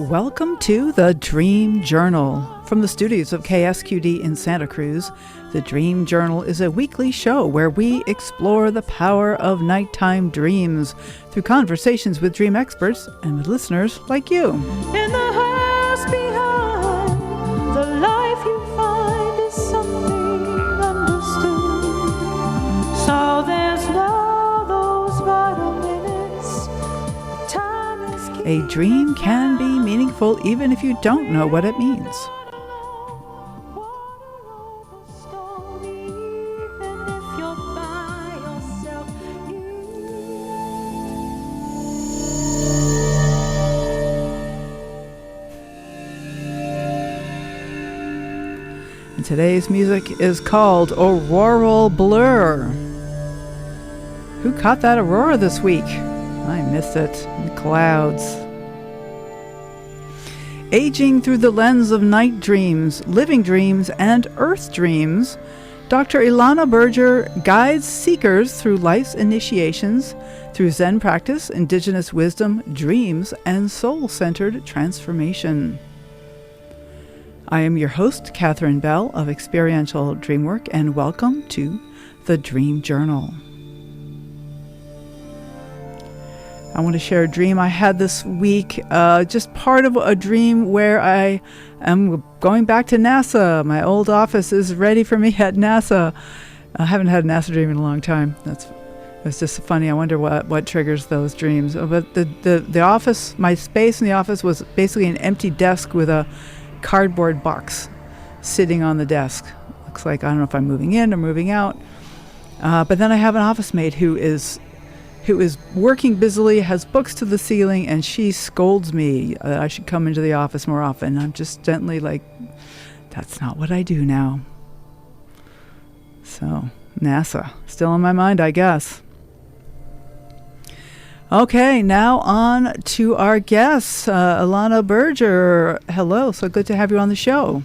Welcome to the Dream Journal. From the studios of KSQD in Santa Cruz, the Dream Journal is a weekly show where we explore the power of nighttime dreams through conversations with dream experts and with listeners like you. In the house behind, the life you find is something understood. So there's now those vital minutes. Time is A dream can be meaningful even if you don't know what it means. Today's music is called Auroral Blur. Who caught that aurora this week? I missed it in the clouds. Aging through the lens of night dreams, living dreams, and earth dreams, Dr. Illana Berger guides seekers through life's initiations, through Zen practice, Indigenous wisdom, dreams, and soul-centered transformation. I am your host, Catherine Bell of Experiential Dreamwork, and welcome to the Dream Journal. I want to share a dream I had this week, just part of a dream where I am going back to NASA. My old office is ready for me at NASA. I haven't had a NASA dream in a long time. It's just funny. I wonder what triggers those dreams. But the office, my space in the office was basically an empty desk with a cardboard box sitting on the desk. Looks like, I don't know if I'm moving in or moving out. But then I have an office mate who is working busily, has books to the ceiling, and she scolds me that I should come into the office more often. I'm just gently like, that's not what I do now. So, NASA, still on my mind, I guess. Okay, now on to our guests. Illana Berger, hello. So good to have you on the show.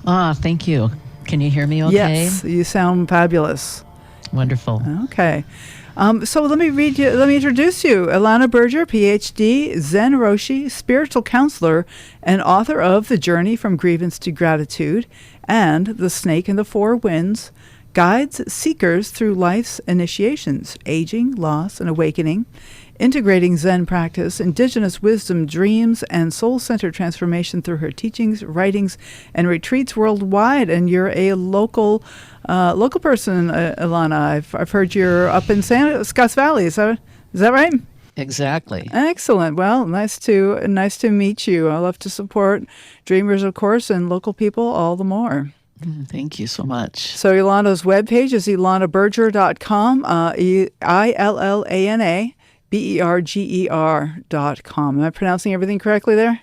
Thank you. Can you hear me okay? Yes, you sound fabulous. Wonderful. Okay. So let me introduce you. Illana Berger, PhD, Zen Roshi, spiritual counselor, and author of The Journey from Grievance to Gratitude and The Snake in the Four Winds, guides seekers through life's initiations, aging, loss, and awakening, integrating Zen practice, Indigenous wisdom, dreams, and soul-centered transformation through her teachings, writings, and retreats worldwide. And you're a local person, Illana. I've heard you're up in Scotts Valley. Is that right? Exactly. Excellent. Well, nice to meet you. I love to support dreamers, of course, and local people all the more. Thank you so much. So Illana's webpage is illanaberger.com, ILLANA.BERGER.com. Am I pronouncing everything correctly there?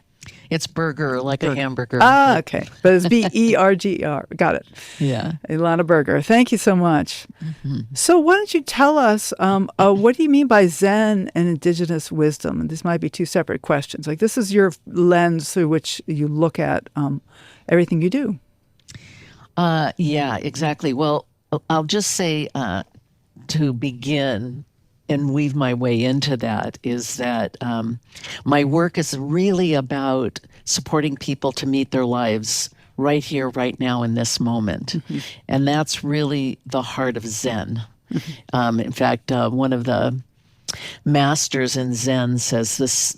It's burger, like a hamburger. Okay. But it's BERGER. Got it. Yeah. Illana Berger. Thank you so much. Mm-hmm. So why don't you tell us, what do you mean by Zen and Indigenous wisdom? And this might be two separate questions. Like, this is your lens through which you look at everything you do. Yeah, exactly. Well, I'll just say to begin and weave my way into that is that my work is really about supporting people to meet their lives right here, right now, in this moment. Mm-hmm. And that's really the heart of Zen. Mm-hmm. In fact, one of the masters in Zen says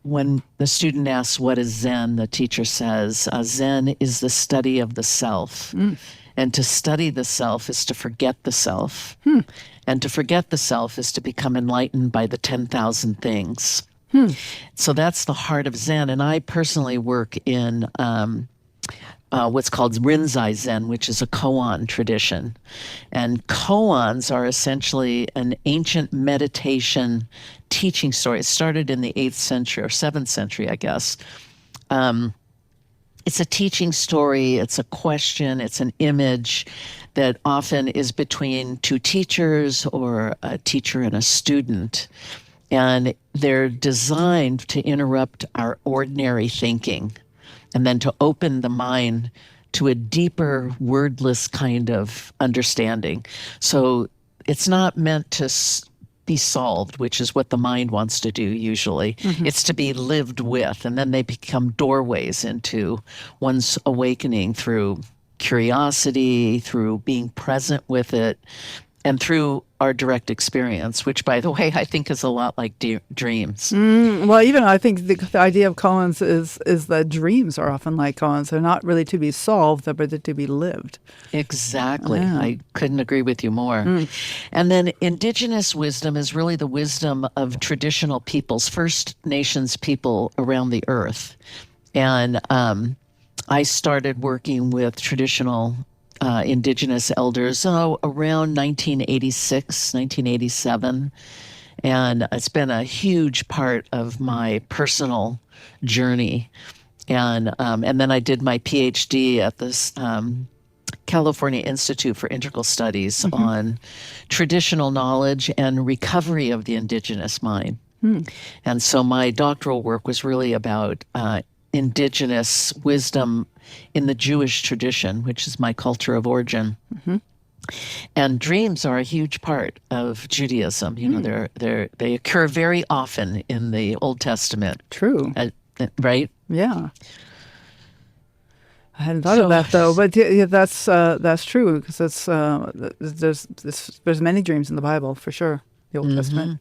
when the student asks what is Zen, the teacher says, Zen is the study of the self. Mm. And to study the self is to forget the self. And to forget the self is to become enlightened by the 10,000 things. So that's the heart of Zen. And I personally work in what's called Rinzai Zen, which is a koan tradition. And koans are essentially an ancient meditation teaching story. It started in the 8th century or 7th century, I guess. It's a teaching story, it's a question, it's an image that often is between two teachers or a teacher and a student. And they're designed to interrupt our ordinary thinking and then to open the mind to a deeper, wordless kind of understanding. So it's not meant to be solved, which is what the mind wants to do usually. It's to be lived with, and then they become doorways into one's awakening through curiosity, through being present with it, and through our direct experience, which, by the way, I think is a lot like dreams. Well, even I think the idea of koans is that dreams are often like koans. They're not really to be solved, but they're to be lived. Exactly. Yeah. I couldn't agree with you more. And then Indigenous wisdom is really the wisdom of traditional peoples, First Nations people around the earth. And I started working with traditional Indigenous elders around 1986, 1987. And it's been a huge part of my personal journey. And then I did my PhD at this California Institute for Integral Studies on traditional knowledge and recovery of the indigenous mind. And so my doctoral work was really about indigenous wisdom in the Jewish tradition, which is my culture of origin. And dreams are a huge part of Judaism. You know, they occur very often in the Old Testament. True. Right? Yeah. I hadn't thought of that though, but yeah, that's true because it's there's many dreams in the Bible for sure. The Old Testament.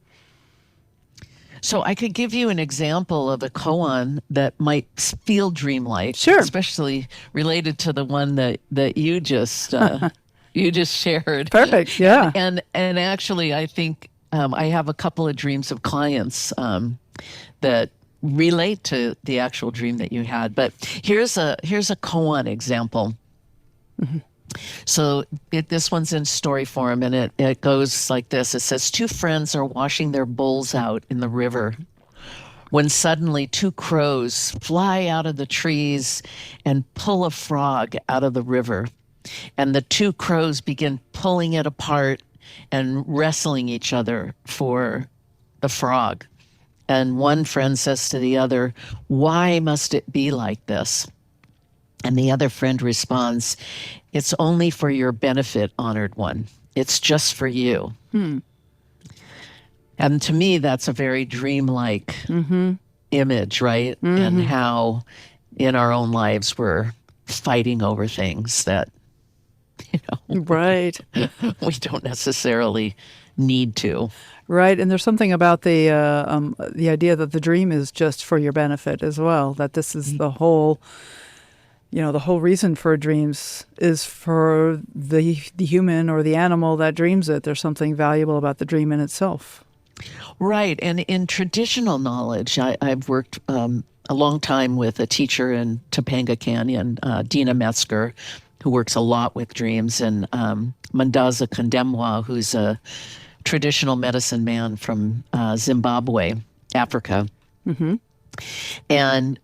So I could give you an example of a koan that might feel dreamlike, Sure. especially related to the one that you just shared. Perfect. Yeah. And actually, I think I have a couple of dreams of clients that relate to the actual dream that you had. But here's a koan example. So this one's in story form, and it goes like this. It says, 2 friends are washing their bowls out in the river when suddenly 2 crows fly out of the trees and pull a frog out of the river. And the 2 crows begin pulling it apart and wrestling each other for the frog. And one friend says to the other, "Why must it be like this?" And the other friend responds, "It's only for your benefit, honored one. It's just for you." And to me, that's a very dreamlike image, right? And how in our own lives we're fighting over things that, Right. we don't necessarily need to. Right, and there's something about the idea that the dream is just for your benefit as well. That this is the whole, the whole reason for dreams is for the human or the animal that dreams it. There's something valuable about the dream in itself. Right, and in traditional knowledge, I've worked a long time with a teacher in Topanga Canyon, Dina Metzger, who works a lot with dreams, and Mandaza Kandemwa, who's a traditional medicine man from Zimbabwe, Africa. And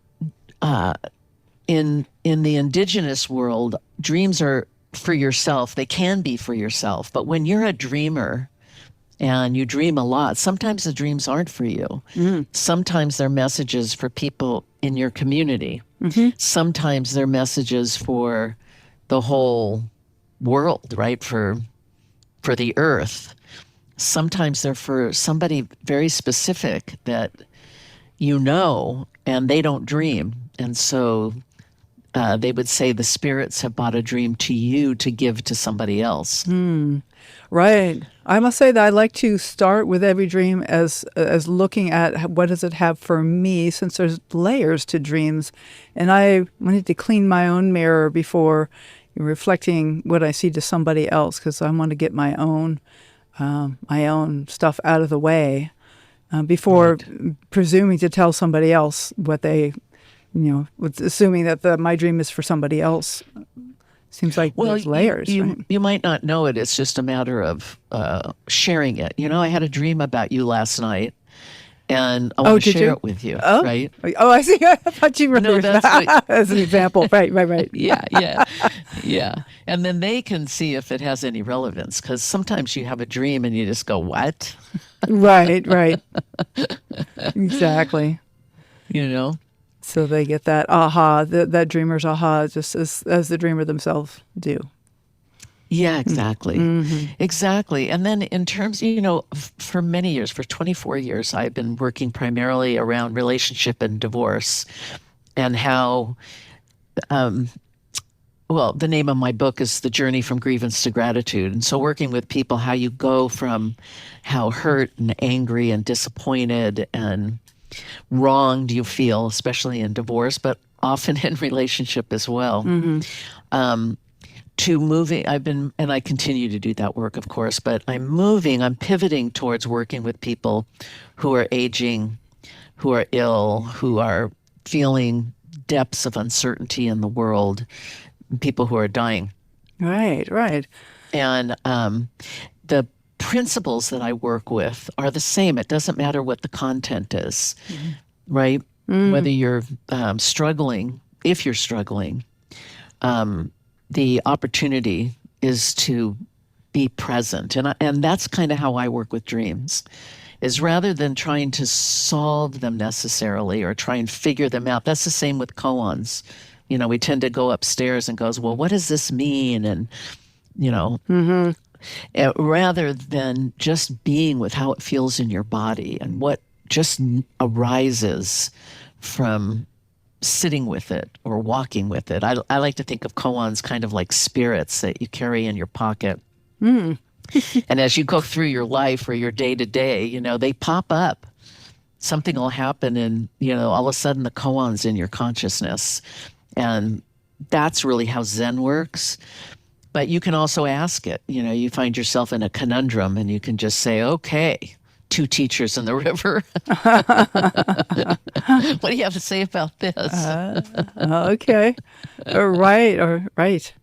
in the indigenous world, dreams are for yourself. They can be for yourself. But when you're a dreamer and you dream a lot, sometimes the dreams aren't for you. Sometimes they're messages for people in your community. Sometimes they're messages for the whole world, right? For the earth. Sometimes they're for somebody very specific that and they don't dream. And so they would say the spirits have brought a dream to you to give to somebody else. Right. I must say that I like to start with every dream as looking at what does it have for me, since there's layers to dreams. And I need to clean my own mirror before reflecting what I see to somebody else, because I want to get my own stuff out of the way before presuming to tell somebody else what they, assuming that my dream is for somebody else. Seems like there's layers. You might not know it. It's just a matter of sharing it. I had a dream about you last night, and I want to share it with you. Oh, right? Oh, I see. I thought you were that's as an example. Right. Yeah. And then they can see if it has any relevance, because sometimes you have a dream and you just go, "What?" Right. Exactly. So they get that aha, that dreamer's aha, just as the dreamer themselves do. Yeah, exactly. Exactly. And then in terms, for many years, for 24 years, I've been working primarily around relationship and divorce and how, well, the name of my book is The Journey from Grievance to Gratitude. And so working with people, how you go from how hurt and angry and disappointed and wronged you feel, especially in divorce, but often in relationship as well. To moving, and I continue to do that work, of course, but I'm pivoting towards working with people who are aging, who are ill, who are feeling depths of uncertainty in the world, people who are dying. Right, right. And the principles that I work with are the same. It doesn't matter what the content is, right? Whether you're struggling, if you're struggling, the opportunity is to be present. And that's kind of how I work with dreams, is rather than trying to solve them necessarily or try and figure them out. That's the same with koans. We tend to go upstairs and goes, well, what does this mean? And, rather than just being with how it feels in your body and what just arises from sitting with it or walking with it. I like to think of koans kind of like spirits that you carry in your pocket. And as you go through your life or your day to day, they pop up. Something will happen and, all of a sudden the koan's in your consciousness. And that's really how Zen works. But you can also ask it. You find yourself in a conundrum and you can just say, okay, two teachers in the river. What do you have to say about this? Okay. Right.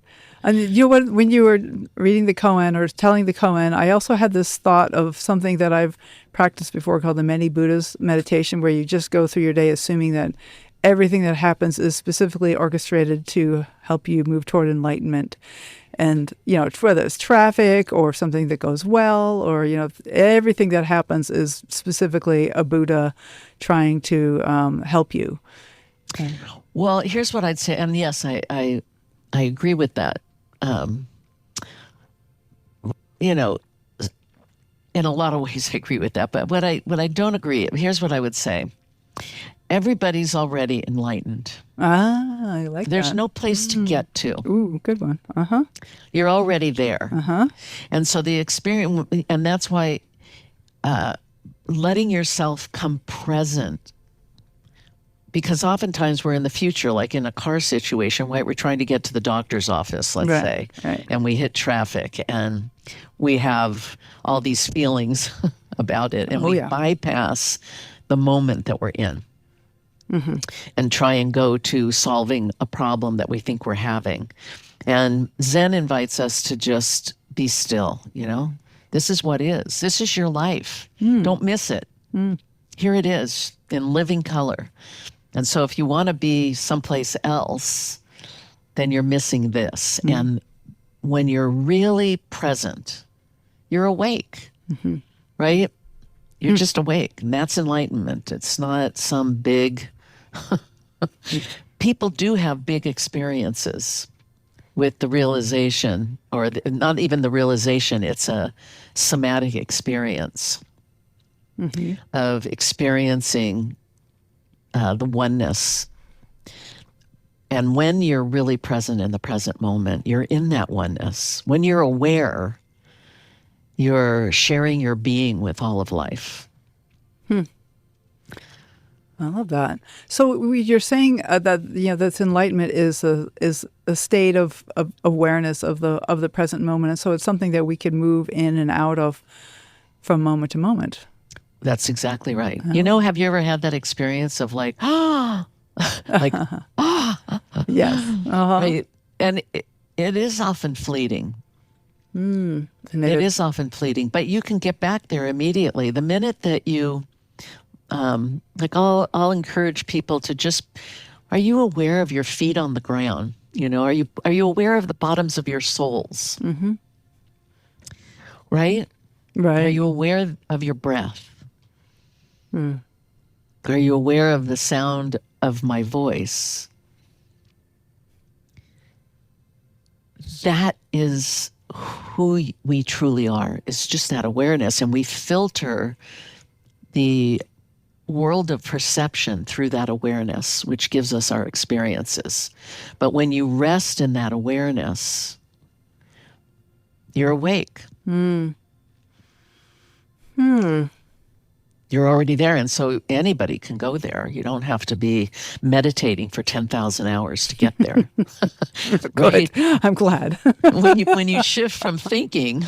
And when you were reading the koan or telling the koan, I also had this thought of something that I've practiced before called the Many Buddhas meditation, where you just go through your day assuming that everything that happens is specifically orchestrated to help you move toward enlightenment. And, whether it's traffic or something that goes well, or, everything that happens is specifically a Buddha trying to help you. Okay. Well, here's what I'd say. And yes, I agree with that. In a lot of ways, I agree with that. But what I don't agree, here's what I would say. Everybody's already enlightened. I like There's that. no place to get to. Ooh, good one. You're already there. And so the experience, and that's why letting yourself come present, because oftentimes we're in the future, like in a car situation, right? We're trying to get to the doctor's office, let's say, and we hit traffic and we have all these feelings about it, and we bypass the moment that we're in. And try and go to solving a problem that we think we're having. And Zen invites us to just be still, This is what is. This is your life. Don't miss it. Here it is in living color. And so if you want to be someplace else, then you're missing this. And when you're really present, you're awake, right? You're just awake. And that's enlightenment. It's not some big... People do have big experiences with the realization, or not even the realization, it's a somatic experience of experiencing the oneness. And when you're really present in the present moment, you're in that oneness. When you're aware, you're sharing your being with all of life. I love that. So you're saying that that enlightenment is a state of awareness of the present moment, and so it's something that we can move in and out of from moment to moment. That's exactly right. Have you ever had that experience of like, like, yes, right? And it is often fleeting. And it is often fleeting, but you can get back there immediately. The minute that you, I'll encourage people to just, are you aware of your feet on the ground? Are you aware of the bottoms of your soles? Right? Right. Are you aware of your breath? Are you aware of the sound of my voice? That is who we truly are. It's just that awareness. And we filter the world of perception through that awareness, which gives us our experiences. But when you rest in that awareness, you're awake. You're already there. And so anybody can go there. You don't have to be meditating for 10,000 hours to get there. Good. I'm glad. when you shift from thinking,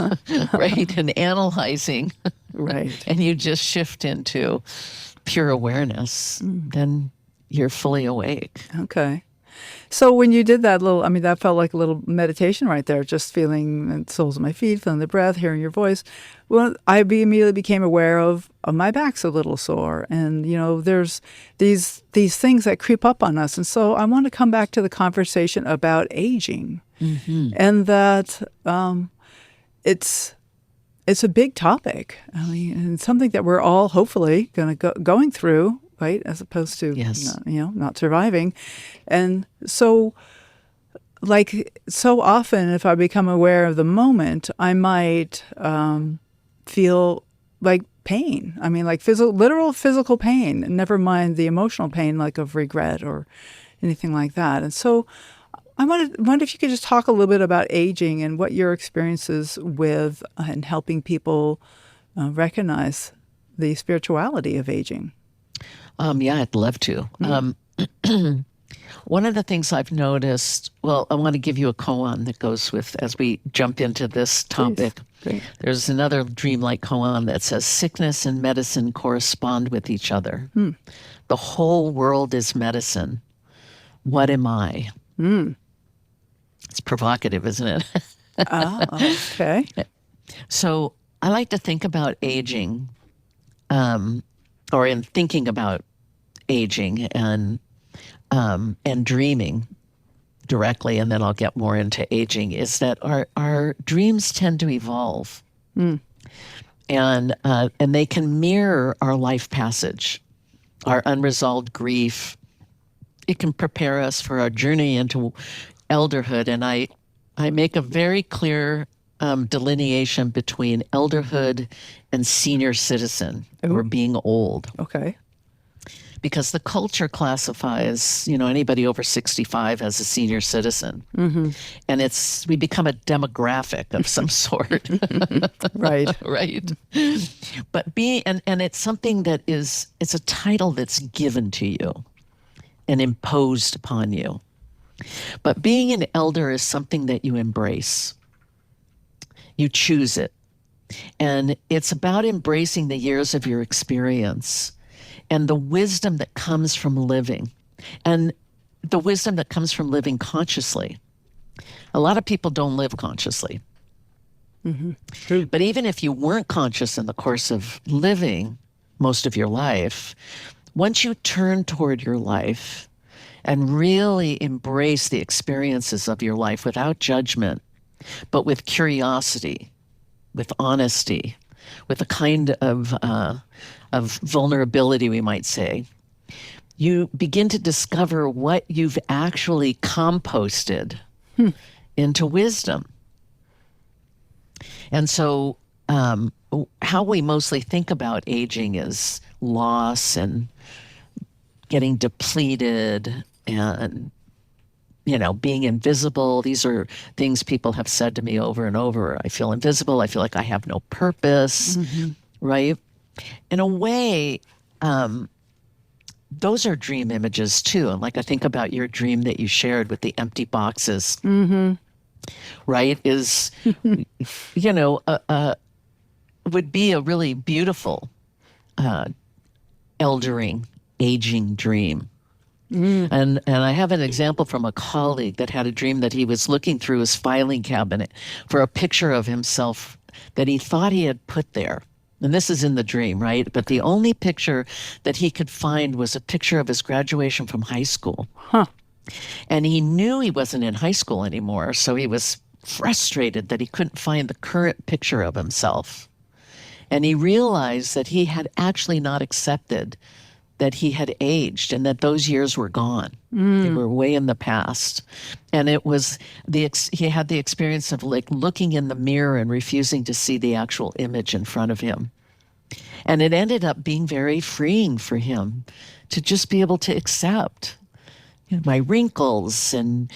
right, and analyzing, Right. and you just shift into pure awareness, then you're fully awake. Okay. So when you did that little, I mean, that felt like a little meditation right there, just feeling the soles of my feet, feeling the breath, hearing your voice. Well, immediately became aware of my back's a little sore. And, there's these things that creep up on us. And so I want to come back to the conversation about aging and that it's a big topic. I mean, and it's something that we're all hopefully going through, right? As opposed to, Yes. not surviving. And so, so often, if I become aware of the moment, I might feel like pain. I mean, like literal physical pain, never mind the emotional pain, like of regret or anything like that. And so I wonder if you could just talk a little bit about aging and what your experiences with and helping people recognize the spirituality of aging. Yeah, I'd love to. One of the things I've noticed, well, I want to give you a koan that goes with, as we jump into this topic. Great. There's another dreamlike koan that says, sickness and medicine correspond with each other. The whole world is medicine. What am I? It's provocative, isn't it? Okay. So I like to think about aging, or in thinking about aging and dreaming directly, and then I'll get more into aging, is that our dreams tend to evolve. And they can mirror our life passage, our unresolved grief. It can prepare us for our journey into elderhood. And I make a very clear delineation between elderhood and senior citizen, or being old. Okay. Because the culture classifies, anybody over 65 as a senior citizen. And we become a demographic of some sort. Right. Right. But and it's something it's a title that's given to you and imposed upon you. But being an elder is something that you embrace. You choose it. And it's about embracing the years of your experience and the wisdom that comes from living, and the wisdom that comes from living consciously. A lot of people don't live consciously. True. But even if you weren't conscious in the course of living most of your life, once you turn toward your life and really embrace the experiences of your life without judgment, but with curiosity, with honesty, with a kind of vulnerability, we might say, you begin to discover what you've actually composted into wisdom. And so how we mostly think about aging is loss and getting depleted and being invisible. These are things people have said to me over and over. I feel invisible. I feel like I have no purpose, right? In a way, those are dream images too. And like I think about your dream that you shared with the empty boxes, right? Is, would be a really beautiful eldering, aging dream. And I have an example from a colleague that had a dream that he was looking through his filing cabinet for a picture of himself that he thought he had put there. And this is in the dream, right? But the only picture that he could find was a picture of his graduation from high school. And he knew he wasn't in high school anymore, so he was frustrated that he couldn't find the current picture of himself. And he realized that he had actually not accepted that he had aged and that those years were gone. They were way in the past. And it was he had the experience of like looking in the mirror and refusing to see the actual image in front of him. And it ended up being very freeing for him to just be able to accept my wrinkles and,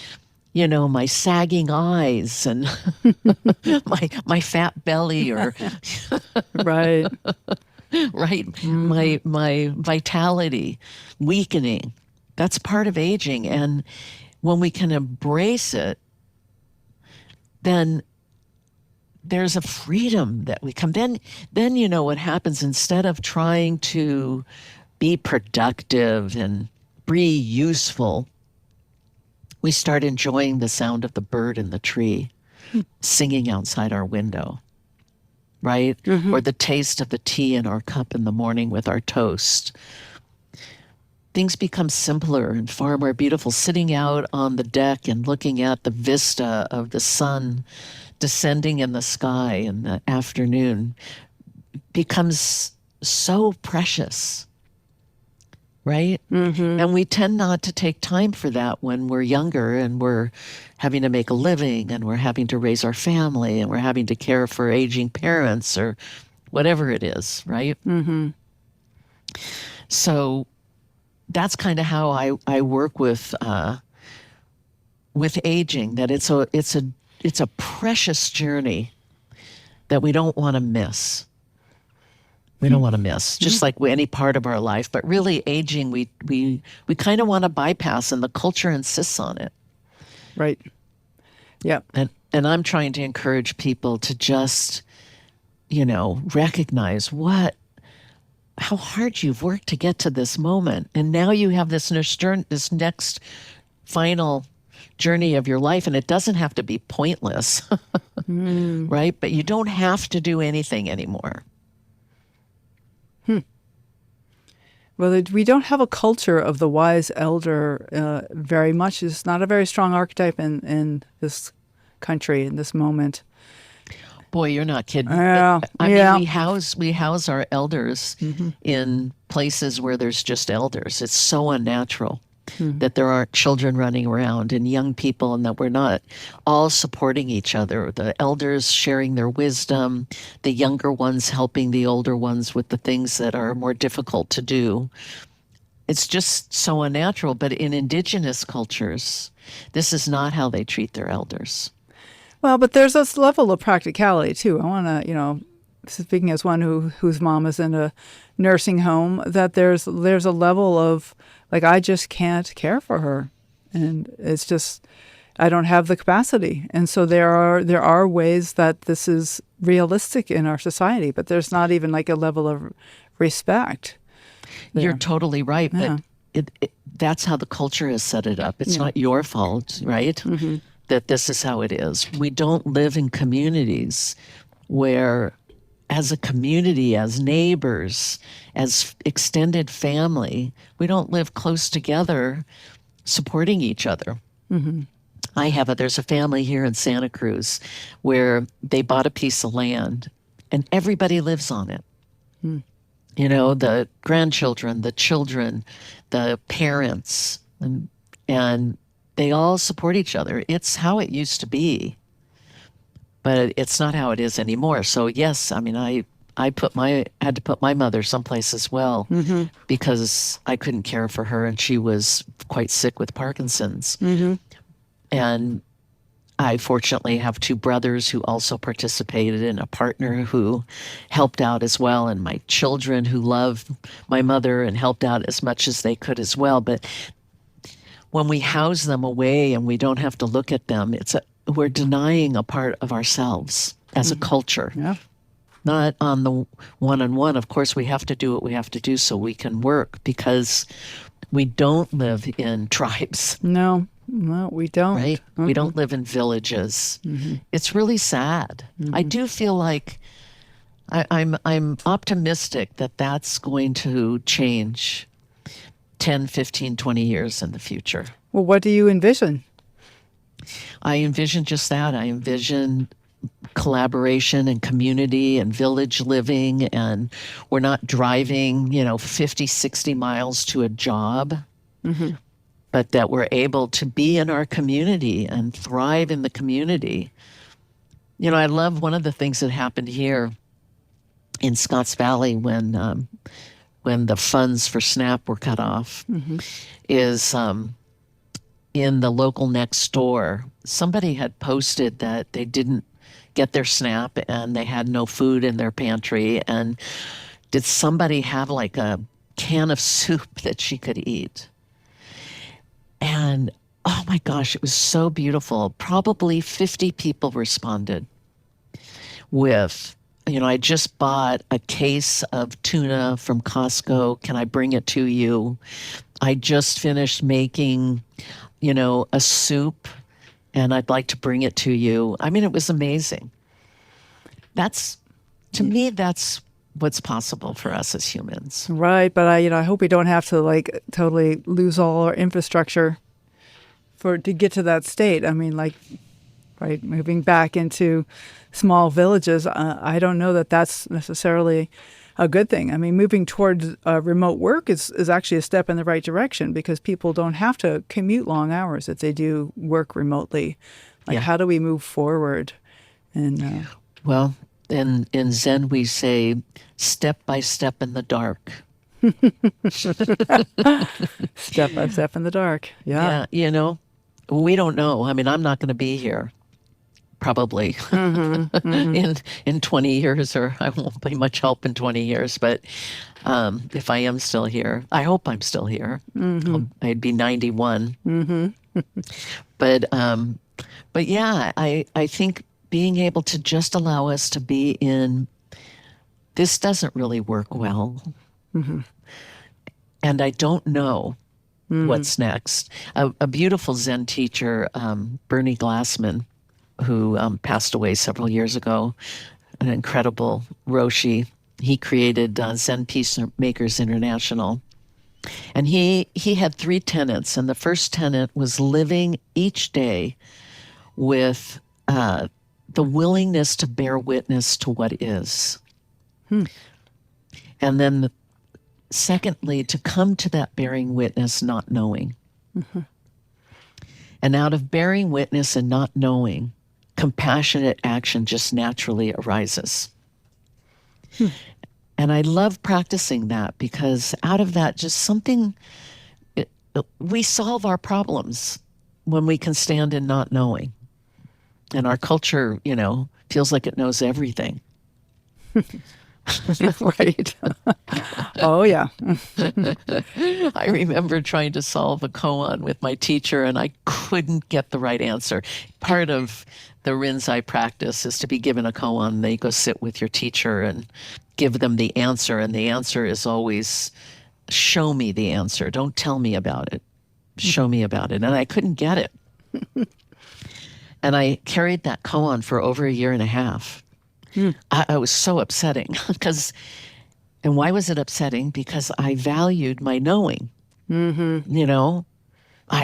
my sagging eyes and my fat belly or Right. right, my vitality weakening. That's part of aging. And when we can embrace it, then there's a freedom that we come. Then what happens, instead of trying to be productive and be useful, we start enjoying the sound of the bird in the tree singing outside our window, right? Or the taste of the tea in our cup in the morning with our toast. Things become simpler and far more beautiful. Sitting out on the deck and looking at the vista of the sun descending in the sky in the afternoon becomes so precious, right? And we tend not to take time for that when we're younger and we're having to make a living and we're having to raise our family and we're having to care for aging parents or whatever it is, right? So that's kind of how I work with aging, that it's a precious journey that we don't want to miss. We don't want to miss, just like any part of our life. But really, aging, we kind of want to bypass, and the culture insists on it. Right. Yeah. And I'm trying to encourage people to just, recognize how hard you've worked to get to this moment, and now you have this next final journey of your life, and it doesn't have to be pointless, right? But you don't have to do anything anymore. Well, we don't have a culture of the wise elder very much. It's not a very strong archetype in this country, in this moment. Boy, you're not kidding. Yeah. I mean, we house our elders in places where there's just elders. It's so unnatural that there aren't children running around and young people, and that we're not all supporting each other. The elders sharing their wisdom, the younger ones helping the older ones with the things that are more difficult to do. It's just so unnatural. But in Indigenous cultures, this is not how they treat their elders. Well, but there's this level of practicality too. I want to, speaking as one whose mom is in a nursing home, that there's a level of like, I just can't care for her, and it's just I don't have the capacity. And so there are ways that this is realistic in our society, but there's not even like a level of respect there. You're totally right, but that's how the culture has set it up. It's not your fault, right? That this is how it is. We don't live in communities where, as a community, as neighbors, as extended family, we don't live close together supporting each other. There's a family here in Santa Cruz where they bought a piece of land and everybody lives on it. The grandchildren, the children, the parents, and they all support each other. It's how it used to be, but it's not how it is anymore. So yes, I mean, I had to put my mother someplace as well because I couldn't care for her, and she was quite sick with Parkinson's. And I fortunately have two brothers who also participated, and a partner who helped out as well, and my children who love my mother and helped out as much as they could as well. But when we house them away and we don't have to look at them, we're denying a part of ourselves as a culture. Yeah. Not on the one-on-one. Of course, we have to do what we have to do so we can work, because we don't live in tribes. No, we don't. Right? We don't live in villages. It's really sad. I do feel like I'm optimistic that that's going to change 10, 15, 20 years in the future. Well, what do you envision? I envision just that. I envision collaboration and community and village living, and we're not driving, 50, 60 miles to a job, but that we're able to be in our community and thrive in the community. I love one of the things that happened here in Scotts Valley when the funds for SNAP were cut off is in the local next door, somebody had posted that they didn't get their SNAP and they had no food in their pantry. And did somebody have like a can of soup that she could eat? And oh my gosh, it was so beautiful. Probably 50 people responded with, I just bought a case of tuna from Costco. Can I bring it to you? I just finished making, a soup and I'd like to bring it to you. I mean, it was amazing. To me, that's what's possible for us as humans. Right, but I hope we don't have to totally lose all our infrastructure to get to that state. I mean, right, moving back into small villages, I don't know that that's necessarily a good thing. I mean, moving towards remote work is actually a step in the right direction because people don't have to commute long hours if they do work remotely. How do we move forward? And well, in Zen we say, step by step in the dark. Step by step in the dark. Yeah. We don't know. I mean, I'm not going to be here probably in 20 years, or I won't be much help in 20 years. But if I am still here, I hope I'm still here. I'd be 91. But yeah, I think being able to just allow us to be in, this doesn't really work well. And I don't know what's next. A beautiful Zen teacher, Bernie Glassman, who passed away several years ago, an incredible Roshi. He created Zen Peacemakers International. And he had 3 tenets. And the first tenet was living each day with the willingness to bear witness to what is. And then secondly, to come to that bearing witness not knowing. And out of bearing witness and not knowing, compassionate action just naturally arises. And I love practicing that because out of that, just something, we solve our problems when we can stand in not knowing. And our culture, feels like it knows everything. Right. Oh, yeah. I remember trying to solve a koan with my teacher, and I couldn't get the right answer. Part of the Rinzai practice is to be given a koan. Then you go sit with your teacher and give them the answer. And the answer is always, show me the answer. Don't tell me about it. Show me about it. And I couldn't get it. And I carried that koan for over 1.5 years. I was so upsetting and why was it upsetting? Because I valued my knowing. I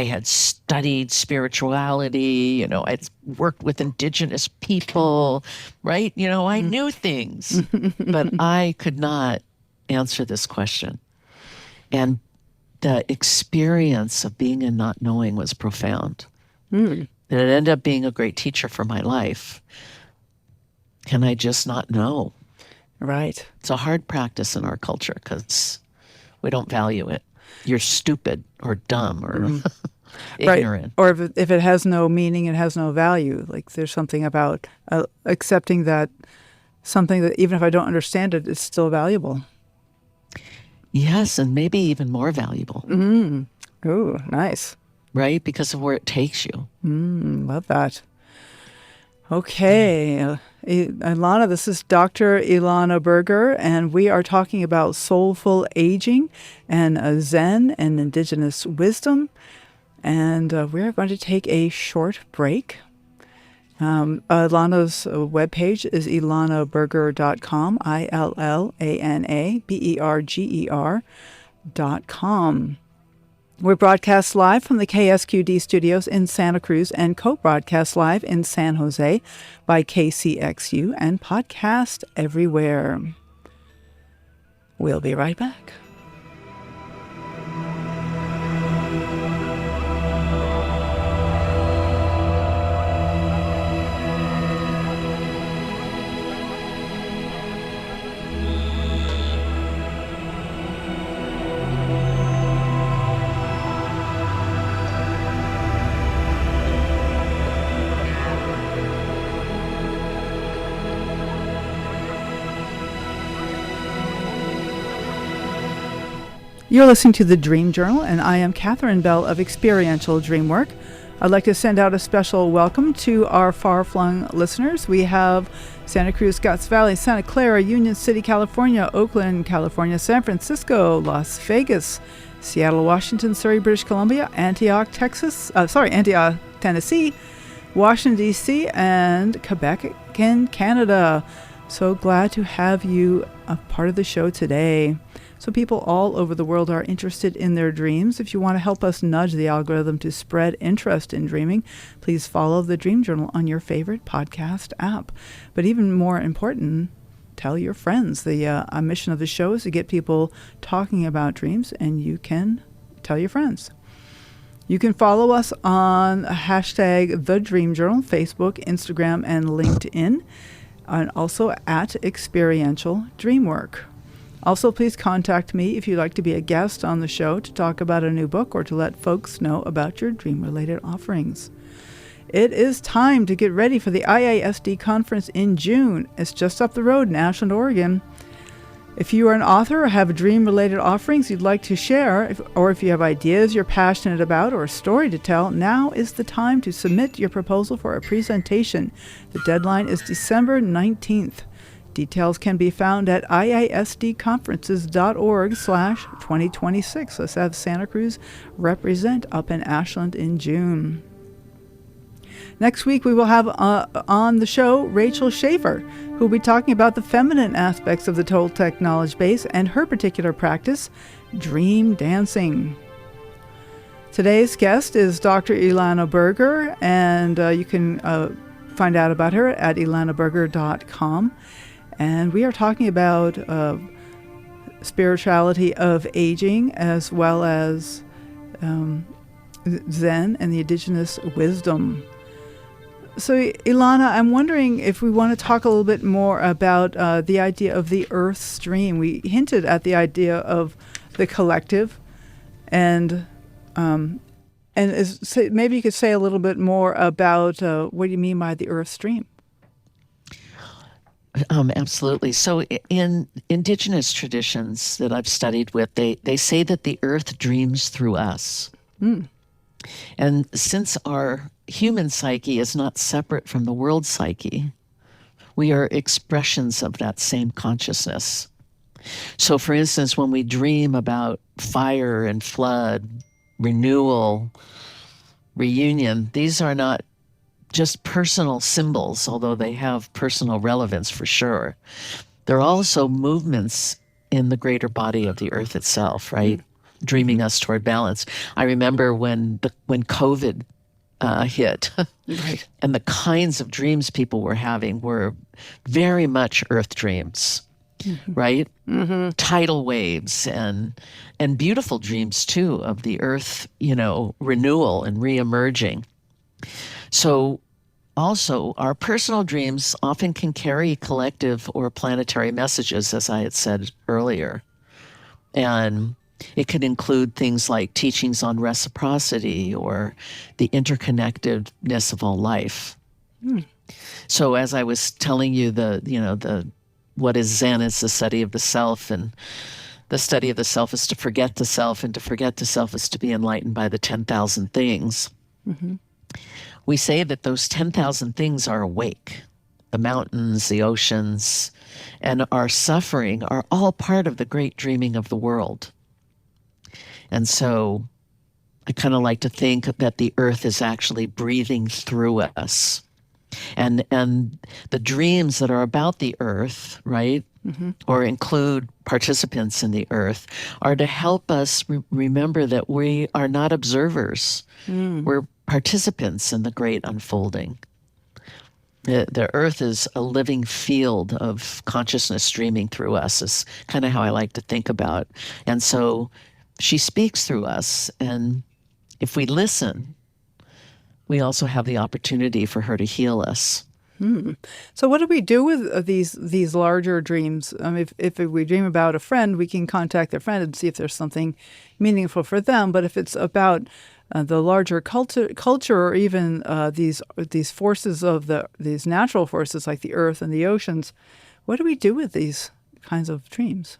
had studied spirituality, I'd worked with Indigenous people, right? I knew things, but I could not answer this question. And the experience of being in not knowing was profound. And it ended up being a great teacher for my life. Can I just not know? Right. It's a hard practice in our culture because we don't value it. You're stupid or dumb or ignorant. Right. Or if it has no meaning, it has no value. There's something about accepting that something that even if I don't understand it, it's still valuable. Yes, and maybe even more valuable. Ooh, nice. Right? Because of where it takes you. Love that. Okay. Ilana, this is Dr. Illana Berger, and we are talking about soulful aging and Zen and Indigenous wisdom. And we're going to take a short break. Ilana's webpage is illanaberger.com, ILLANABERGER.com. We're broadcast live from the KSQD studios in Santa Cruz and co-broadcast live in San Jose by KCXU and podcast everywhere. We'll be right back. You're listening to The Dream Journal, and I am Catherine Bell of Experiential Dreamwork. I'd like to send out a special welcome to our far-flung listeners. We have Santa Cruz, Scotts Valley, Santa Clara, Union City, California, Oakland, California, San Francisco, Las Vegas, Seattle, Washington, Surrey, British Columbia, Antioch, Tennessee, Washington, D.C., and Quebec in Canada. So glad to have you a part of the show today. So people all over the world are interested in their dreams. If you want to help us nudge the algorithm to spread interest in dreaming, please follow the Dream Journal on your favorite podcast app. But even more important, tell your friends. The mission of the show is to get people talking about dreams, and you can tell your friends. You can follow us on hashtag The Dream Journal, Facebook, Instagram, and LinkedIn, and also at Experiential Dreamwork. Also, please contact me if you'd like to be a guest on the show to talk about a new book or to let folks know about your dream-related offerings. It is time to get ready for the IISD conference in June. It's just up the road in Ashland, Oregon. If you are an author or have dream-related offerings you'd like to share, or if you have ideas you're passionate about or a story to tell, now is the time to submit your proposal for a presentation. The deadline is December 19th. Details can be found at iisdconferences.org/2026. Let's have Santa Cruz represent up in Ashland in June. Next week, we will have on the show Rachel Schaefer, who will be talking about the feminine aspects of the Toltec knowledge base and her particular practice, dream dancing. Today's guest is Dr. Illana Berger, and you can find out about her at illanaberger.com. And we are talking about spirituality of aging, as well as Zen and the Indigenous wisdom. So, Illana, I'm wondering if we want to talk a little bit more about the idea of the Earth Stream. We hinted at the idea of the collective, and maybe you could say a little bit more about what do you mean by the Earth Stream? Absolutely. So in Indigenous traditions that I've studied with, they say that the earth dreams through us. Mm. And since our human psyche is not separate from the world psyche, we are expressions of that same consciousness. So for instance, when we dream about fire and flood, renewal, reunion, these are not just personal symbols, although they have personal relevance for sure. They're also movements in the greater body of the earth itself, right? Mm-hmm. Dreaming us toward balance. I remember when COVID hit, right, and the kinds of dreams people were having were very much earth dreams, mm-hmm, right? Mm-hmm. Tidal waves and beautiful dreams too of the earth, renewal and reemerging. So also, our personal dreams often can carry collective or planetary messages, as I had said earlier. And it can include things like teachings on reciprocity or the interconnectedness of all life. Mm. So as I was telling you, what is Zen is the study of the self, and the study of the self is to forget the self, and to forget the self is to be enlightened by the 10,000 things. Mm-hmm. We say that those 10,000 things are awake. The mountains, the oceans, and our suffering are all part of the great dreaming of the world. And so I kind of like to think that the earth is actually breathing through us. And the dreams that are about the earth, right, or include participants in the earth, are to help us remember that we are not observers. We're participants in the great unfolding. The earth is a living field of consciousness streaming through us, is kind of how I like to think about. And so she speaks through us. And if we listen, we also have the opportunity for her to heal us. So what do we do with these larger dreams? If we dream about a friend, we can contact their friend and see if there's something meaningful for them. But if it's about the larger culture, or even these forces of these natural forces like the earth and the oceans, what do we do with these kinds of dreams?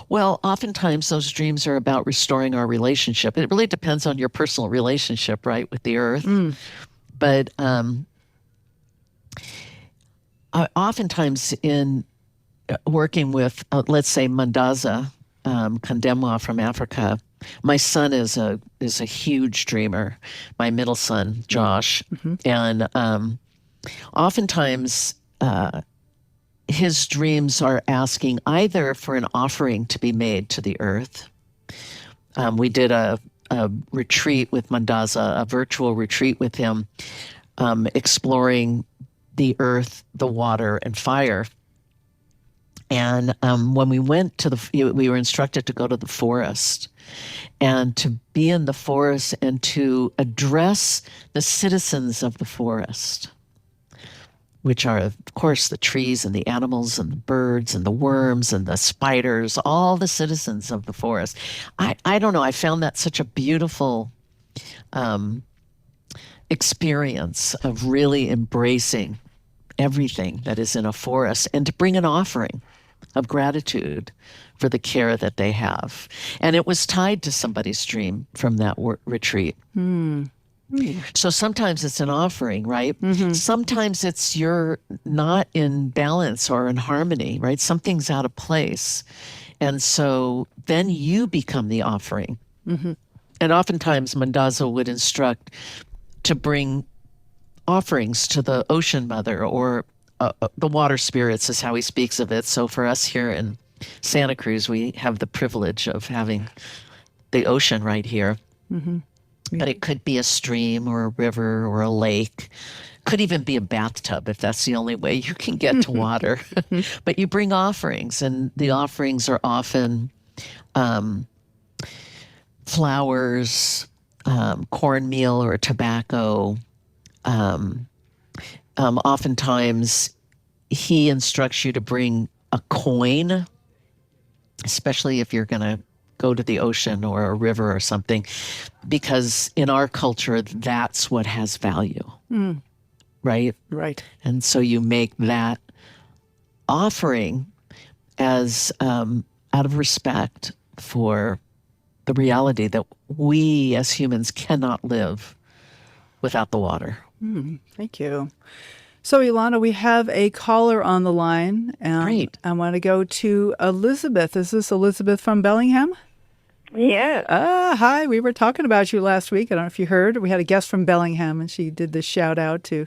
Well, oftentimes those dreams are about restoring our relationship. It really depends on your personal relationship, right, with the earth. But oftentimes in working with, let's say, Mandaza Kandemwa from Africa, my son is a huge dreamer. My middle son, Josh, and oftentimes his dreams are asking either for an offering to be made to the earth. We did a retreat with Mandaza, a virtual retreat with him, exploring the earth, the water, and fire. And when we went to we were instructed to go to the forest and to be in the forest and to address the citizens of the forest, which are, of course, the trees and the animals and the birds and the worms and the spiders, all the citizens of the forest. I don't know, I found that such a beautiful experience of really embracing everything that is in a forest and to bring an offering of gratitude for the care that they have. And it was tied to somebody's dream from that retreat. So sometimes it's an offering, right? Sometimes it's you're not in balance or in harmony, right? Something's out of place. And so then you become the offering. And oftentimes Mandaza would instruct to bring offerings to the ocean mother, or the water spirits is how he speaks of it. So for us here in Santa Cruz, we have the privilege of having the ocean right here. But it could be a stream or a river or a lake. Could even be a bathtub if that's the only way you can get to water. But you bring offerings, and the offerings are often flowers, cornmeal or tobacco. Oftentimes he instructs you to bring a coin, especially if you're going to go to the ocean or a river or something, because in our culture, that's what has value, right? Right. And so you make that offering as out of respect for the reality that we as humans cannot live without the water. Thank you. So, Illana, we have a caller on the line. Great. I want to go to Elizabeth. Is this Elizabeth from Bellingham? Yes. Hi. We were talking about you last week. I don't know if you heard. We had a guest from Bellingham, and she did this shout out to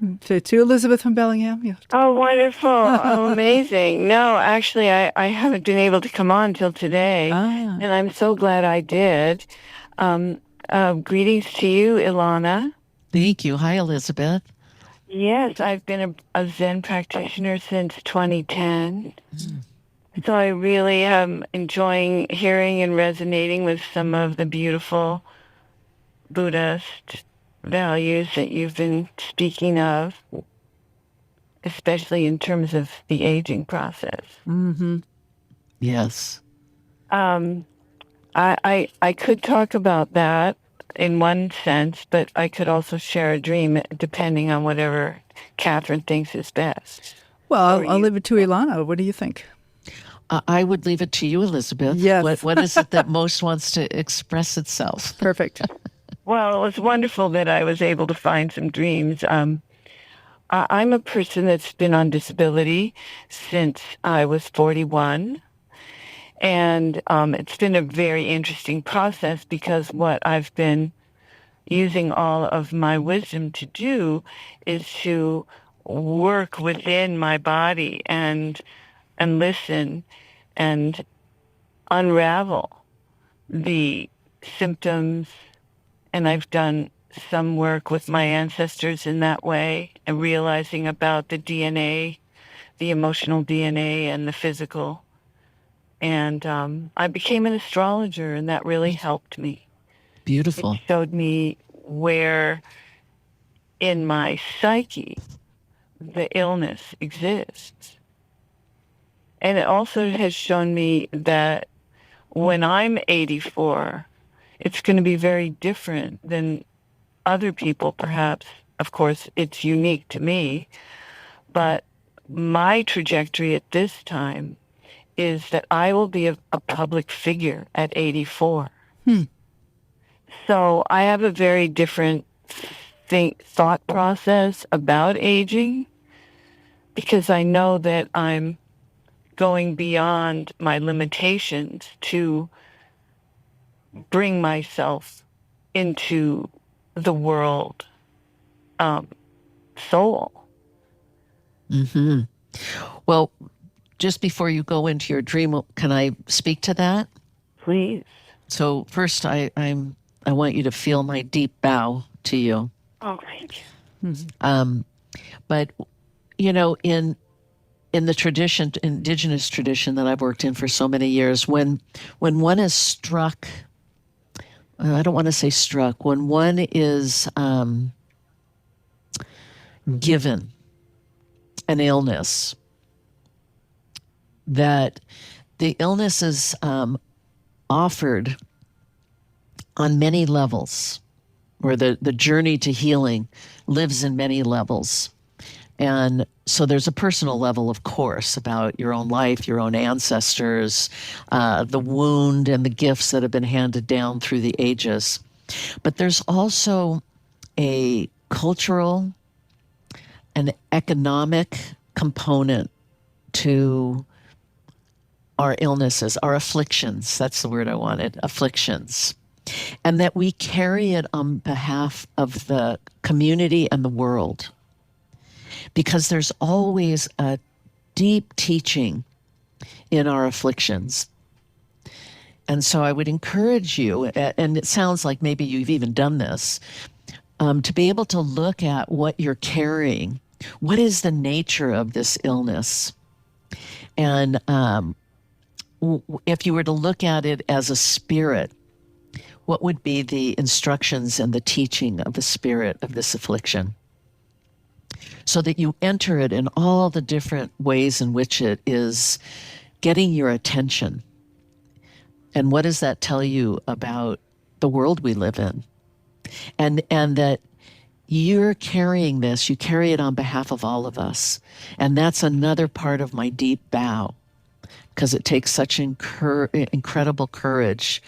Elizabeth from Bellingham. Yeah. Oh, wonderful. Oh, amazing. No, actually, I haven't been able to come on till today, and I'm so glad I did. Greetings to you, Illana. Thank you. Hi, Elizabeth. Yes, I've been a Zen practitioner since 2010. So I really am enjoying hearing and resonating with some of the beautiful Buddhist values that you've been speaking of, especially in terms of the aging process. Yes. I could talk about that in one sense, but I could also share a dream depending on whatever Catherine thinks is best. Well, I'll leave it to Illana. What do you think? I would leave it to you, Elizabeth. Yes. What is it that most wants to express itself? Perfect. Well, it's wonderful that I was able to find some dreams. I'm a person that's been on disability since I was 41. And it's been a very interesting process because what I've been using all of my wisdom to do is to work within my body and listen and unravel the symptoms. And I've done some work with my ancestors in that way, and realizing about the DNA, the emotional DNA and the physical. And I became an astrologer, and that really helped me. It Beautiful. showed me where in my psyche the illness exists. And it also has shown me that when I'm 84, it's going to be very different than other people, perhaps. Of course, it's unique to me, but my trajectory at this time is that I will be a public figure at 84. So I have a very different thought process about aging, because I know that I'm going beyond my limitations to bring myself into the world soul. Hmm. Well, just before you go into your dream, can I speak to that? Please. So first, I want you to feel my deep bow to you. Oh, thank you. But you know, in the tradition, indigenous tradition that I've worked in for so many years, when one is struck, I don't want to say struck, when one is given an illness, that the illness is offered on many levels, or the journey to healing lives in many levels. And so there's a personal level, of course, about your own life, your own ancestors, the wound and the gifts that have been handed down through the ages. But there's also a cultural and economic component to our illnesses, our afflictions. That's the word I wanted, afflictions. And that we carry it on behalf of the community and the world. Because there's always a deep teaching in our afflictions. And so I would encourage you, and it sounds like maybe you've even done this, to be able to look at what you're carrying. What is the nature of this illness? And if you were to look at it as a spirit, what would be the instructions and the teaching of the spirit of this affliction? So that you enter it in all the different ways in which it is getting your attention. And what does that tell you about the world we live in? And that you're carrying this, you carry it on behalf of all of us. And that's another part of my deep bow, because it takes such incredible courage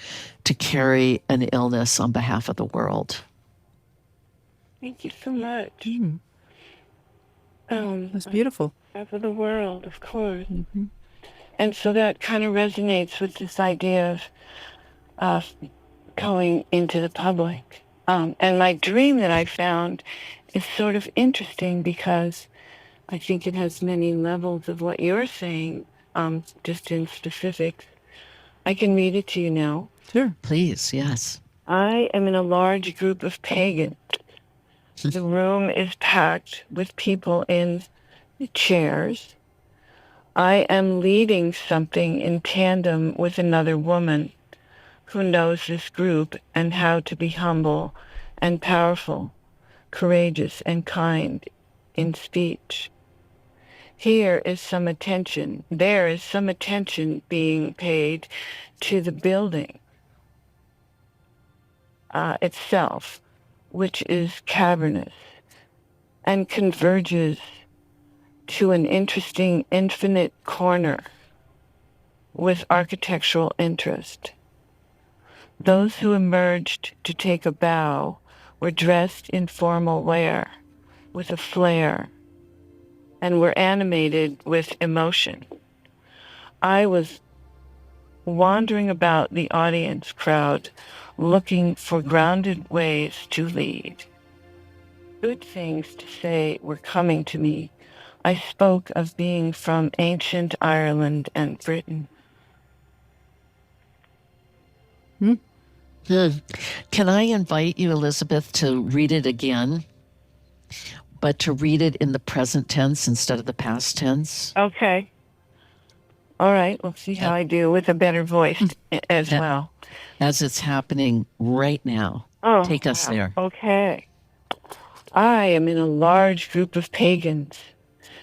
to carry an illness on behalf of the world. Thank you so much. That's beautiful. Half of the world, of course. And so that kind of resonates with this idea of going into the public. And my dream that I found is sort of interesting, because I think it has many levels of what you're saying, just in specifics. I can read it to you now. Sure. Please, yes. I am in a large group of pagans. The room is packed with people in chairs. I am leading something in tandem with another woman who knows this group and how to be humble and powerful, courageous and kind in speech. Here is some attention, there is some attention being paid to the building itself, which is cavernous and converges to an interesting infinite corner with architectural interest. Those who emerged to take a bow were dressed in formal wear with a flair and were animated with emotion. I was wandering about the audience crowd looking for grounded ways to lead. Good things to say were coming to me. I spoke of being from ancient Ireland and Britain. Can I invite you, Elizabeth, to read it again, but to read it in the present tense instead of the past tense? Okay. All right, we'll see how I do with a better voice as well. As it's happening right now. Oh, Take us wow. there. Okay. I am in a large group of pagans.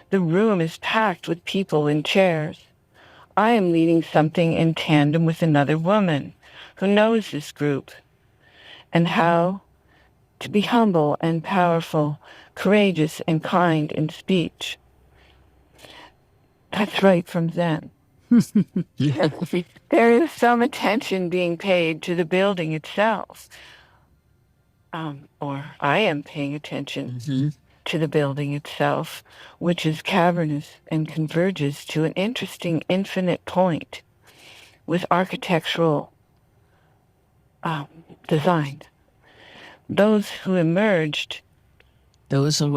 The room is packed with people in chairs. I am leading something in tandem with another woman who knows this group and how to be humble and powerful, courageous and kind in speech. That's right from Zen. There is some attention being paid to the building itself. Or I am paying attention to the building itself, which is cavernous and converges to an interesting infinite point with architectural design. Those who are emerging, Those who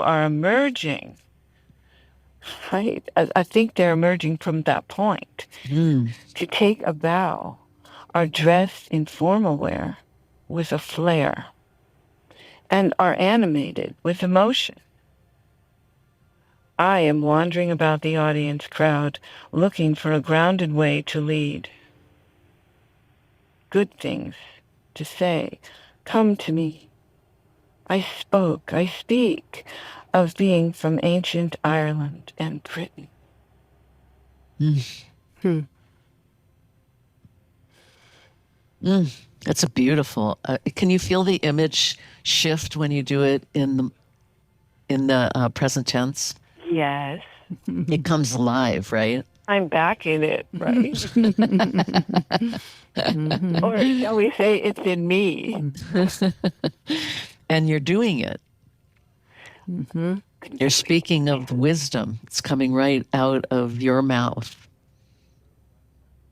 are emerging, right? I think they're emerging from that point. To take a bow are dressed in formal wear with a flair and are animated with emotion. I am wandering about the audience crowd looking for a grounded way to lead. Good things to say come to me. I speak of being from ancient Ireland and Britain. That's a beautiful. Can you feel the image shift when you do it in the present tense? Yes. It comes alive, right? I'm back in it, right? Or shall we say it's in me? And you're doing it. You're speaking of wisdom. It's coming right out of your mouth.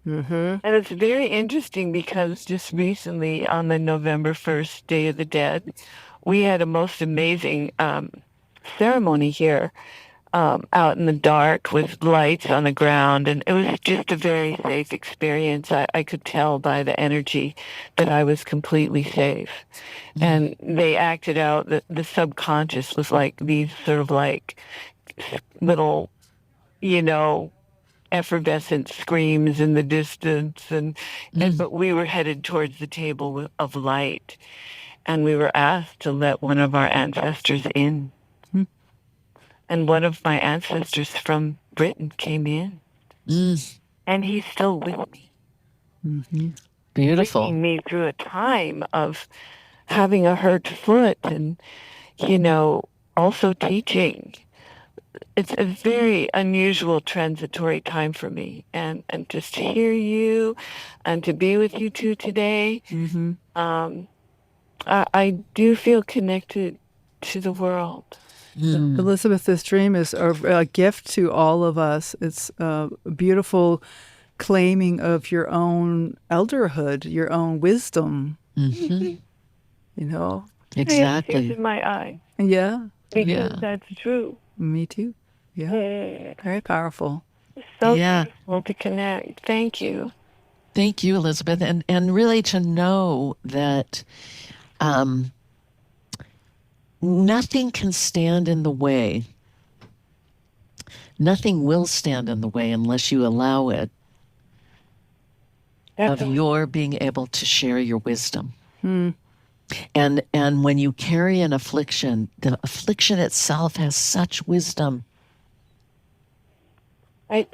And it's very interesting because just recently on the November 1st, Day of the Dead, we had a most amazing ceremony here out in the dark with lights on the ground. And it was just a very safe experience. I could tell by the energy that I was completely safe. And they acted out, the subconscious was like these sort of like little, effervescent screams in the distance, but we were headed towards the table of light, and we were asked to let one of our ancestors in. And one of my ancestors from Britain came in, and he's still with me. Beautiful. Bringing me through a time of having a hurt foot and, also teaching. It's a very unusual transitory time for me, and just to hear you and to be with you two today, I do feel connected to the world. Elizabeth, this dream is a gift to all of us. It's a beautiful claiming of your own elderhood, your own wisdom. Exactly. Tears in my eye. Yeah. Because that's true. Me too. Yeah. Very powerful. So beautiful to connect. Thank you. Thank you, Elizabeth. And really to know that nothing can stand in the way. Nothing will stand in the way unless you allow it of your being able to share your wisdom. And when you carry an affliction, the affliction itself has such wisdom. I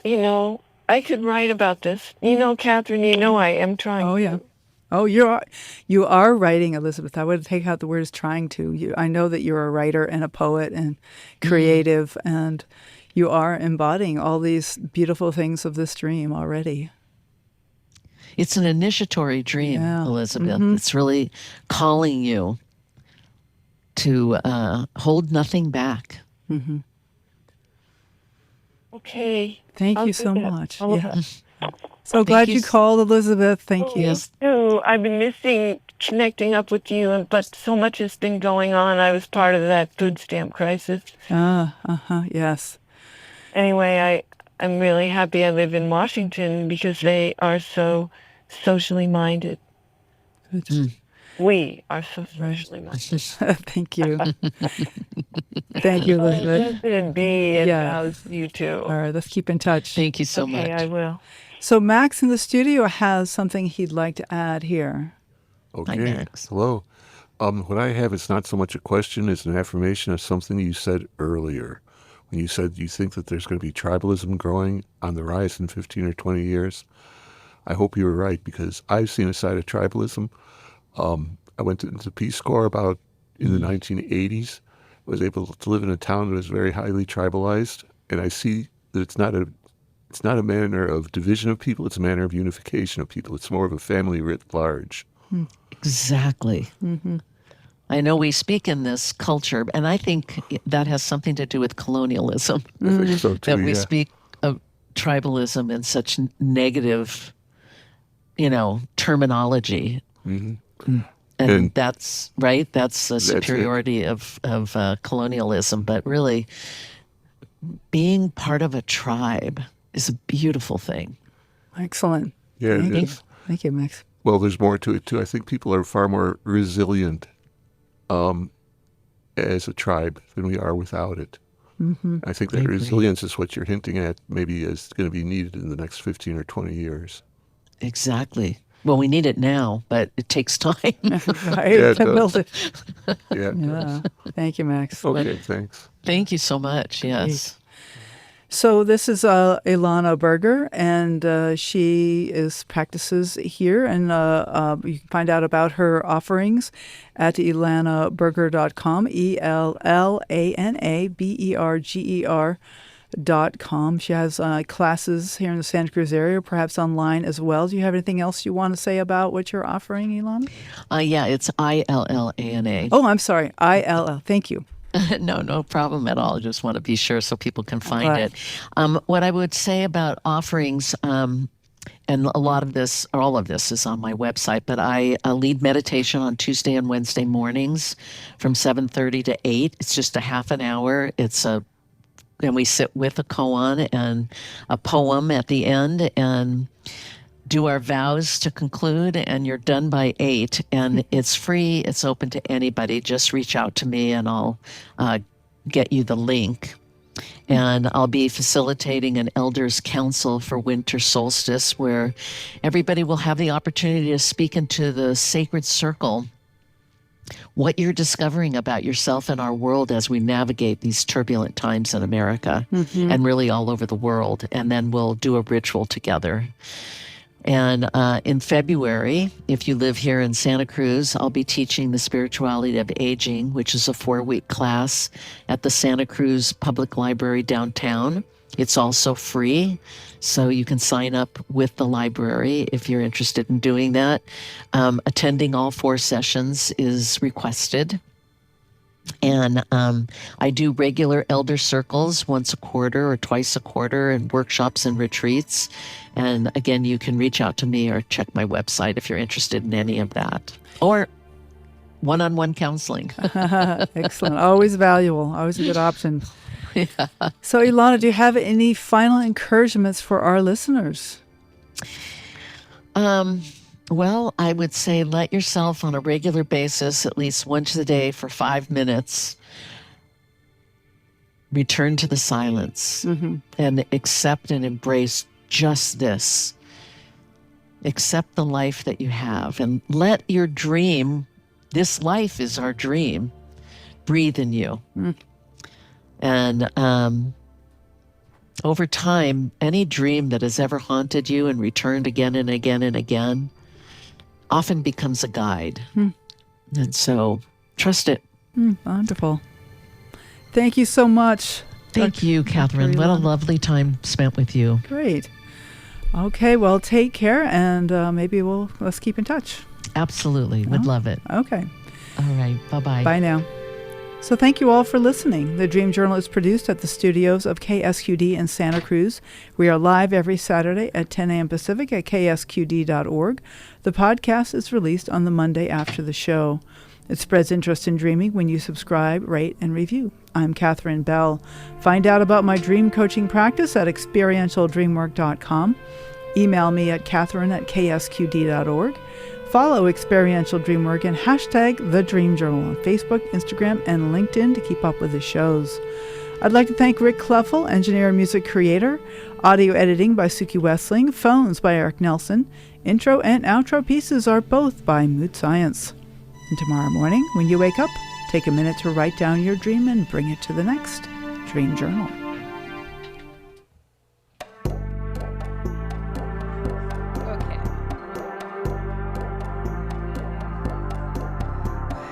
could write about this. Catherine, I am trying. Oh, yeah. Oh, you are writing, Elizabeth. I would take out the words trying to. I know that you're a writer and a poet and creative, and you are embodying all these beautiful things of this dream already. It's an initiatory dream, Elizabeth. It's really calling you to hold nothing back. Okay. Thank you so much. Yeah. So glad you called, Elizabeth. Thank you. Yes. Oh, I've been missing connecting up with you, but so much has been going on. I was part of that food stamp crisis. Yes. Anyway, I'm really happy I live in Washington because they are so socially minded. Good. We are so socially minded. Thank you. Thank you, Elizabeth. And B, and Yeah. how's you too? All right, let's keep in touch. Thank you so much. Okay, I will. So Max in the studio has something he'd like to add here. Okay. Max. Hello. What I have is not so much a question as an affirmation of something you said earlier. When you said you think that there's going to be tribalism growing on the rise in 15 or 20 years. I hope you were right, because I've seen a side of tribalism. I went into Peace Corps about in the 1980s. I was able to live in a town that was very highly tribalized, and I see that it's not a manner of division of people, it's a manner of unification of people. It's more of a family writ large. Exactly. Mm-hmm. I know we speak in this culture, and I think that has something to do with colonialism. I think so too, That we yeah. speak of tribalism in such negative, terminology. Mm-hmm. And that's right. That's the superiority of colonialism. But really, being part of a tribe is a beautiful thing. Excellent. Yeah, it is. Thank you, Max. Well, there's more to it, too. I think people are far more resilient as a tribe than we are without it. Mm-hmm. I think that resilience is what you're hinting at, maybe is going to be needed in the next 15 or 20 years. Exactly. Well, we need it now, but it takes time. Right, Yeah, it to does. build it. Yeah. it does. Yeah. Thank you, Max. Okay, thanks. Thank you so much. Yes. So this is Illana Berger, and she practices here, and you can find out about her offerings at illanaberger.com, ELLANABERGER.com. She has classes here in the Santa Cruz area, perhaps online as well. Do you have anything else you want to say about what you're offering, Illana? Yeah, it's ILLANA. Oh, I'm sorry, ILL. Thank you. No problem at all. I just want to be sure so people can find Right. it. What I would say about offerings, and a lot of this, or all of this is on my website, but I lead meditation on Tuesday and Wednesday mornings from 7:30 to 8. It's just a half an hour. And we sit with a koan and a poem at the end and do our vows to conclude, and you're done by 8. And it's free. It's open to anybody. Just reach out to me and I'll get you the link. And I'll be facilitating an elders council for winter solstice where everybody will have the opportunity to speak into the sacred circle what you're discovering about yourself and our world as we navigate these turbulent times in America and really all over the world. And then we'll do a ritual together. And in February, if you live here in Santa Cruz, I'll be teaching the spirituality of aging, which is a 4-week class at the Santa Cruz Public Library downtown. It's also free, so you can sign up with the library if you're interested in doing that. Attending all 4 sessions is requested. And I do regular elder circles once a quarter or twice a quarter, and workshops and retreats. And again, you can reach out to me or check my website if you're interested in any of that. Or one-on-one counseling. Excellent. Always valuable. Always a good option. So, Illana, do you have any final encouragements for our listeners? Well, I would say let yourself on a regular basis, at least once a day for 5 minutes, return to the silence and accept and embrace just this. Accept the life that you have and let your dream, this life is our dream, breathe in you. And over time, any dream that has ever haunted you and returned again and again and again often becomes a guide. And so trust it. Wonderful. Thank you so much. Thank you, Catherine. What a lovely time spent with you. Great. Okay, well, take care, and maybe let's keep in touch. Absolutely. Would love it. Okay. All right. Bye-bye. Bye now. So thank you all for listening. The Dream Journal is produced at the studios of KSQD in Santa Cruz. We are live every Saturday at 10 a.m. Pacific at ksqd.org. The podcast is released on the Monday after the show. It spreads interest in dreaming when you subscribe, rate, and review. I'm Catherine Bell. Find out about my dream coaching practice at experientialdreamwork.com. Email me at catherine@ksqd.org. Follow Experiential Dreamwork and hashtag The Dream Journal on Facebook, Instagram, and LinkedIn to keep up with the shows. I'd like to thank Rick Cleffel, engineer and music creator, audio editing by Suki Westling, phones by Eric Nelson, intro and outro pieces are both by Mood Science. And tomorrow morning, when you wake up, take a minute to write down your dream and bring it to the next Dream Journal.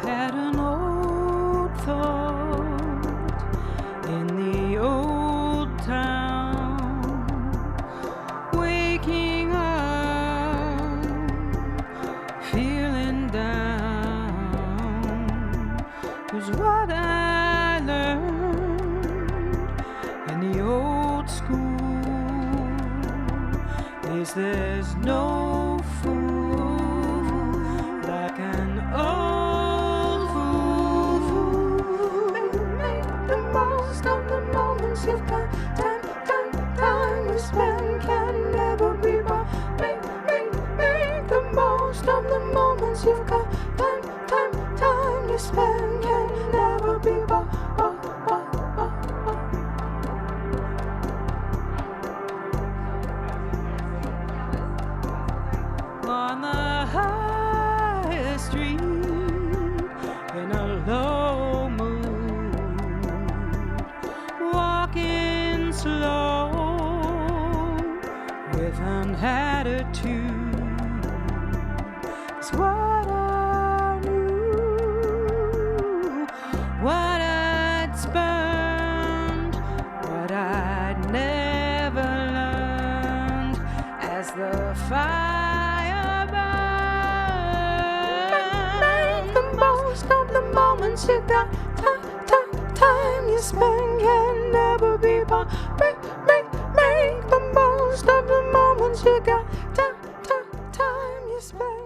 Had an old thought in the old town, waking up, feeling down, was what I learned in the old school, is there's no fool like an old fool. Make the most of the moments you've got. Time you spend can never be bought. Make the most of the moments you've got. Time you spend can never be bought. On the high street in a low mood, walking slow with an attitude is what I knew, what I'd spurned, what I'd never learned as the fire burned. Make the most of the moments you got. Time you spend can never be bought. Make the most of the moments you got. Time you spend.